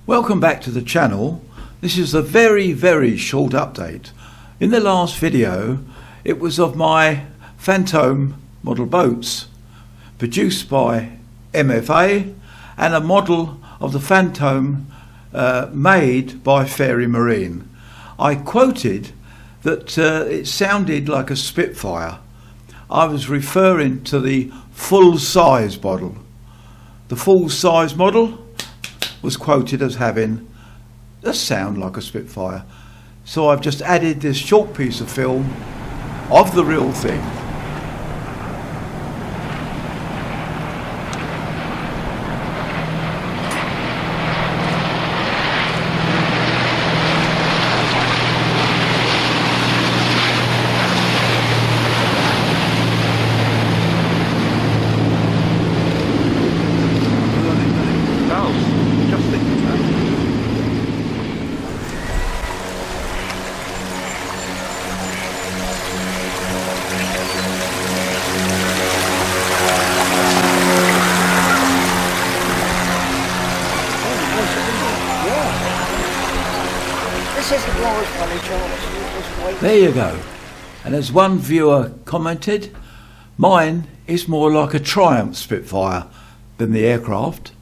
Welcome back to the channel. This is a very short update. In the last video it was of my FANTONE model boats produced by MFA and a model of the FANTONE made by Fairy Marine. I quoted that it sounded like a Spitfire. I was referring to the full size model. The full size model was quoted as having a sound like a Spitfire. So I've just added this short piece of film of the real thing. There you go. And as one viewer commented, mine is more like a Triumph Spitfire than the aircraft.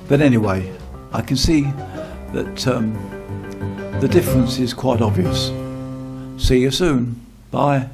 But anyway, I can see that the difference is quite obvious. See you soon. Bye.